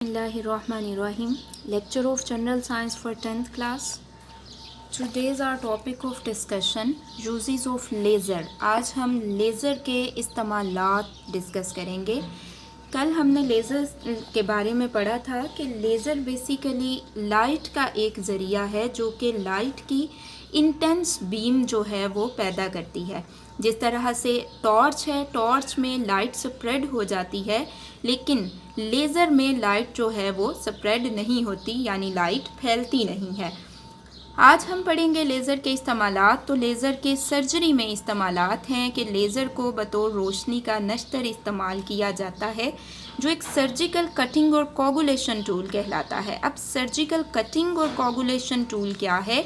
Bismillahirrahmanirrahim. Lecture of General Science for 10th class. Today's our topic of discussion uses of laser. आज हम laser के इस्तेमालात discuss करेंगे. कल हमने लेज़र के बारे में पढ़ा था कि लेज़र बेसिकली लाइट का एक ज़रिया है जो कि लाइट की इंटेंस बीम जो है वो पैदा करती है. जिस तरह से टॉर्च है, टॉर्च में लाइट स्प्रेड हो जाती है, लेकिन लेज़र में लाइट जो है वो स्प्रेड नहीं होती, यानी लाइट फैलती नहीं है. आज हम पढ़ेंगे लेज़र के इस्तेमालात. तो लेज़र के सर्जरी में इस्तेमालात हैं कि लेज़र को बतौर रोशनी का नश्तर इस्तेमाल किया जाता है जो एक सर्जिकल कटिंग और कोगुलेशन टूल कहलाता है. अब सर्जिकल कटिंग और कोगुलेशन टूल क्या है?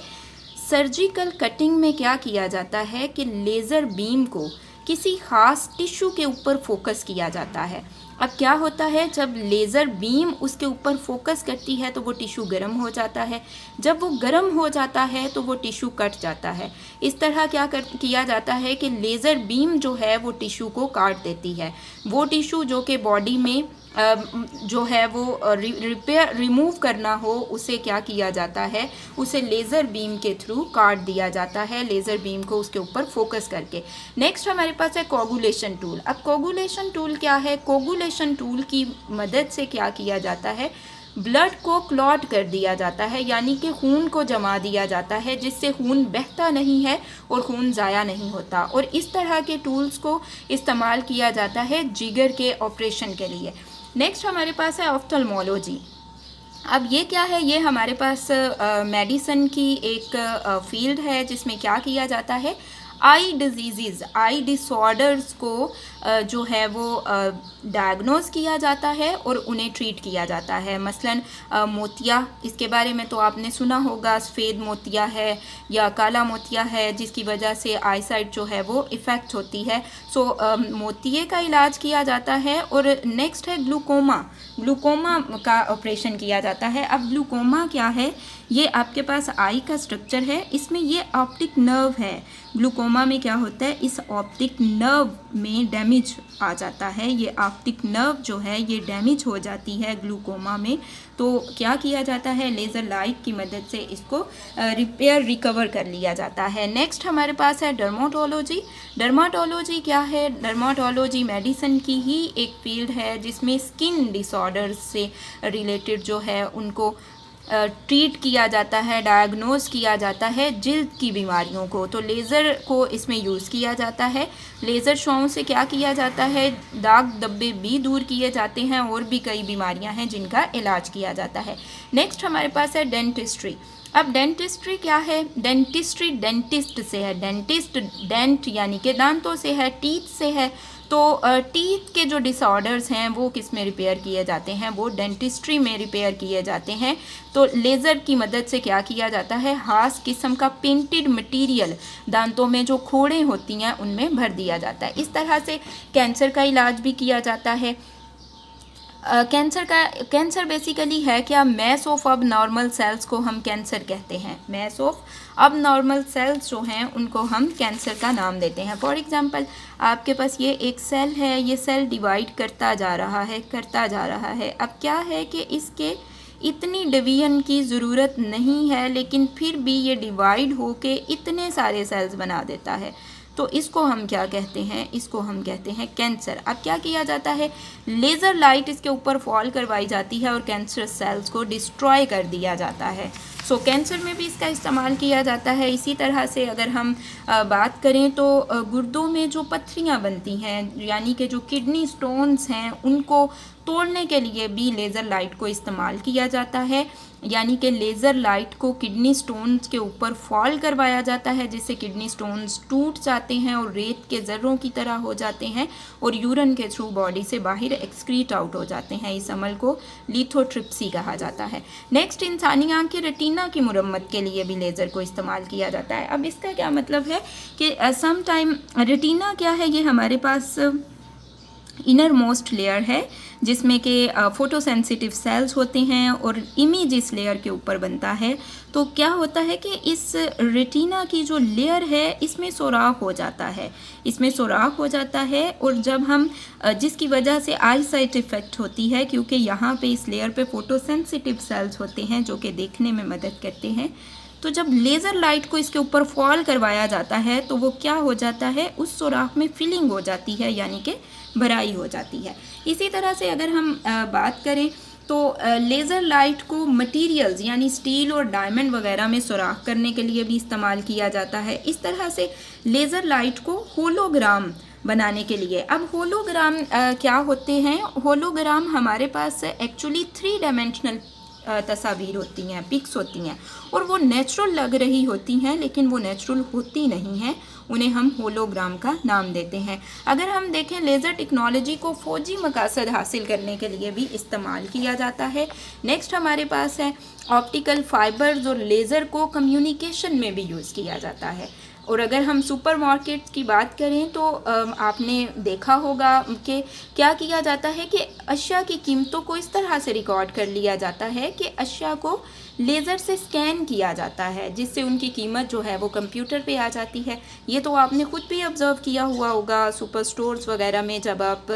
सर्जिकल कटिंग में क्या किया जाता है कि लेज़र बीम को किसी ख़ास टिश्यू के ऊपर फोकस किया जाता है. अब क्या होता है, जब लेज़र बीम उसके ऊपर फोकस करती है तो वो टिश्यू गर्म हो जाता है. जब वो गर्म हो जाता है तो वो टिश्यू कट जाता है. इस तरह किया जाता है कि लेज़र बीम जो है वो टिश्यू को काट देती है. वो टिश्यू जो कि बॉडी में जो है वो रिमूव करना हो, उसे क्या किया जाता है, उसे लेज़र बीम के थ्रू काट दिया जाता है, लेज़र बीम को उसके ऊपर फोकस करके. नेक्स्ट हमारे पास है कोगुलेशन टूल. अब कोगुलेशन टूल क्या है? कोगुलेशन टूल की मदद से क्या किया जाता है, ब्लड को क्लॉट कर दिया जाता है, यानी कि खून को जमा दिया जाता है, जिससे खून बहता नहीं है और खून ज़ाया नहीं होता. और इस तरह के टूल्स को इस्तेमाल किया जाता है जिगर के ऑपरेशन के लिए. नेक्स्ट हमारे पास है ऑफ्थल्मोलॉजी. अब ये क्या है? ये हमारे पास मेडिसिन की एक फील्ड है जिसमें क्या किया जाता है, आई डिजीज़, आई डिसऑर्डर्स को जो है वो डायग्नोज किया जाता है और उन्हें ट्रीट किया जाता है. मसलन मोतिया, इसके बारे में तो आपने सुना होगा, सफ़ेद मोतिया है या काला मोतिया है जिसकी वजह से आई साइट जो है वो इफ़ेक्ट होती है. सो मोतिये का इलाज किया जाता है. और नेक्स्ट है ग्लूकोमा. ग्लूकोमा का ऑपरेशन किया जाता है. अब ग्लूकोमा क्या है? ये आपके पास आई का स्ट्रक्चर है, इसमें ये ऑप्टिक नर्व है. ग्लूकोमा में क्या होता है, इस ऑप्टिक नर्व में डैमेज आ जाता है. ये ऑप्टिक नर्व जो है ये डैमेज हो जाती है ग्लूकोमा में. तो क्या किया जाता है, लेज़र लाइट की मदद से इसको रिकवर कर लिया जाता है. नेक्स्ट हमारे पास है डर्माटोलॉजी. डर्माटोलॉजी क्या है? डर्माटोलॉजी मेडिसिन की ही एक फील्ड है जिसमें स्किन डिसऑर्डर्स से रिलेटेड जो है उनको ट्रीट किया जाता है, डायग्नोज किया जाता है जिल्द की बीमारियों को. तो लेज़र को इसमें यूज़ किया जाता है. लेज़र शॉओं से क्या किया जाता है, दाग धब्बे भी दूर किए जाते हैं और भी कई बीमारियां हैं जिनका इलाज किया जाता है. नेक्स्ट हमारे पास है डेंटिस्ट्री. अब डेंटिस्ट्री क्या है? डेंटिस्ट्री डेंटिस्ट से है. डेंटिस्ट, डेंट यानी कि दांतों से है, टीथ से है. तो टीथ के जो डिसऑर्डर्स हैं वो किस में रिपेयर किए जाते हैं, वो डेंटिस्ट्री में रिपेयर किए जाते हैं. तो लेज़र की मदद से क्या किया जाता है, खास किस्म का पेंटेड मटेरियल दांतों में जो खोड़ें होती हैं उनमें भर दिया जाता है. इस तरह से कैंसर का इलाज भी किया जाता है. कैंसर बेसिकली है क्या, मैस ऑफ अब नॉर्मल सेल्स को हम कैंसर कहते हैं. मैस ऑफ अब नॉर्मल सेल्स जो हैं उनको हम कैंसर का नाम देते हैं. फॉर एग्जांपल आपके पास ये एक सेल है, ये सेल डिवाइड करता जा रहा है. अब क्या है कि इसके इतनी डिवीजन की ज़रूरत नहीं है, लेकिन फिर भी ये डिवाइड होके इतने सारे सेल्स बना देता है. तो इसको हम क्या कहते हैं, इसको हम कहते हैं कैंसर. अब क्या किया जाता है, लेज़र लाइट इसके ऊपर फॉल करवाई जाती है और कैंसर सेल्स को डिस्ट्रॉय कर दिया जाता है. सो कैंसर में भी इसका इस्तेमाल किया जाता है. इसी तरह से अगर हम बात करें तो गुर्दों में जो पत्थरियाँ बनती हैं, यानी कि जो किडनी स्टोन्स हैं, उनको तोड़ने के लिए भी लेज़र लाइट को इस्तेमाल किया जाता है. यानी कि लेज़र लाइट को किडनी स्टोन्स के ऊपर फॉल करवाया जाता है जिससे किडनी स्टोन्स टूट जाते हैं और रेत के ज़र्रों की तरह हो जाते हैं और यूरिन के थ्रू बॉडी से बाहर एक्सक्रीट आउट हो जाते हैं. इस अमल को लिथोट्रिप्सी कहा जाता है. नेक्स्ट, इंसानी आँख की रेटिना की मुरम्मत के लिए भी लेज़र को इस्तेमाल किया जाता है. अब इसका क्या मतलब है कि सम टाइम रेटिना क्या है, ये हमारे पास इनर मोस्ट लेयर है जिसमें कि फ़ोटो सेंसिटिव सेल्स होते हैं और इमेज इस लेयर के ऊपर बनता है। तो क्या होता है कि इस रेटिना की जो लेयर है इसमें सुराख हो जाता है, इसमें सुराख हो जाता है और जब हम जिसकी वजह से आई साइट इफ़ेक्ट होती है, क्योंकि यहाँ पे इस लेयर पे फ़ोटो सेंसिटिव सेल्स होते हैं जो कि देखने में मदद करते हैं। तो जब लेज़र लाइट को इसके ऊपर फॉल करवाया जाता है तो वो क्या हो जाता है, उस सुराख में फिलिंग हो जाती है, यानी कि भराई हो जाती है। इसी तरह से अगर हम बात करें तो लेज़र लाइट को मटेरियल्स यानी स्टील और डायमंड वगैरह में सुराख करने के लिए भी इस्तेमाल किया जाता है। इस तरह से लेज़र लाइट को होलोग्राम बनाने के लिए, अब होलोग्राम क्या होते हैं, होलोग्राम हमारे पास एक्चुअली 3 डायमेंशनल तस्वीर होती हैं, पिक्स होती हैं और वो नेचुरल लग रही होती हैं लेकिन वो नेचुरल होती नहीं हैं, उन्हें हम होलोग्राम का नाम देते हैं। अगर हम देखें लेज़र टेक्नोलॉजी को फौजी मकासद हासिल करने के लिए भी इस्तेमाल किया जाता है। नेक्स्ट हमारे पास है ऑप्टिकल फाइबर्स और लेज़र को कम्युनिकेशन में भी यूज़ किया जाता है। और अगर हम सुपरमार्केट की बात करें तो आपने देखा होगा कि क्या किया जाता है कि अशिया की कीमतों को इस तरह से रिकॉर्ड कर लिया जाता है कि अशिया को लेज़र से स्कैन किया जाता है जिससे उनकी कीमत जो है वो कंप्यूटर पे आ जाती है। ये तो आपने ख़ुद भी ऑब्ज़र्व किया हुआ होगा सुपर स्टोर्स वगैरह में, जब आप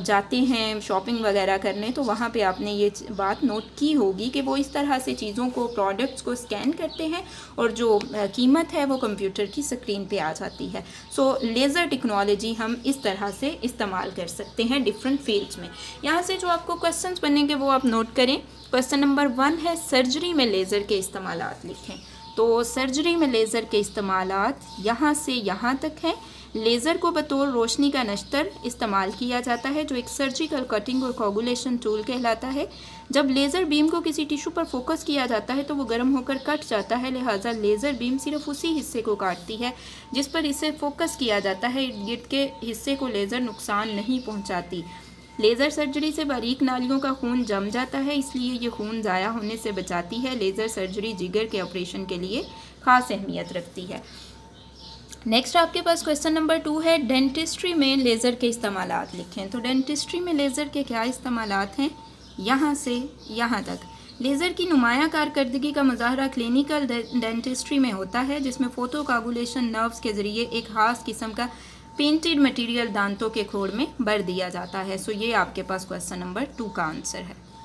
जाते हैं शॉपिंग वगैरह करने तो वहाँ पे आपने ये बात नोट की होगी कि वो इस तरह से चीज़ों को, प्रोडक्ट्स को स्कैन करते हैं और जो कीमत है वो कंप्यूटर की स्क्रीन पे आ जाती है। सो लेज़र टेक्नोलॉजी हम इस तरह से इस्तेमाल कर सकते हैं डिफरेंट फील्ड्स में। यहाँ से जो आपको क्वेश्चंस बनेंगे वो आप नोट करें। क्वेश्चन नंबर 1 है सर्जरी में लेज़र के इस्तेमालात लिखें। तो सर्जरी में लेज़र के इस्तेमालात यहाँ से यहाँ तक हैं। लेज़र को बतौर रोशनी का नश्तर इस्तेमाल किया जाता है जो एक सर्जिकल कटिंग और कोगुलेशन टूल कहलाता है। जब लेज़र बीम को किसी टिश्यू पर फोकस किया जाता है तो वो गर्म होकर कट जाता है, लिहाजा लेज़र बीम सिर्फ उसी हिस्से को काटती है जिस पर इसे फोकस किया जाता है, इर्द गिर्द के हिस्से को लेज़र नुकसान नहीं पहुँचाती। लेज़र सर्जरी से बारीक नालियों का खून जम जाता है, इसलिए ये खून ज़ाया होने से बचाती है। लेज़र सर्जरी जिगर के ऑपरेशन के लिए ख़ास अहमियत रखती है। नेक्स्ट आपके पास क्वेश्चन नंबर 2 है डेंटिस्ट्री में लेज़र के इस्तेमालात लिखें। तो डेंटिस्ट्री में लेज़र के क्या इस्तेमालात हैं, यहाँ से यहाँ तक। लेज़र की नुमायाँ कारकर्दगी का मुज़ाहरा क्लिनिकल डेंटिस्ट्री में होता है जिसमें फ़ोटो कोगुलेशन नर्व्स के ज़रिए एक ख़ास किस्म का पेंटेड मटेरियल दांतों के खोड़ में भर दिया जाता है। सो ये आपके पास क्वेश्चन नंबर 2 का आंसर है।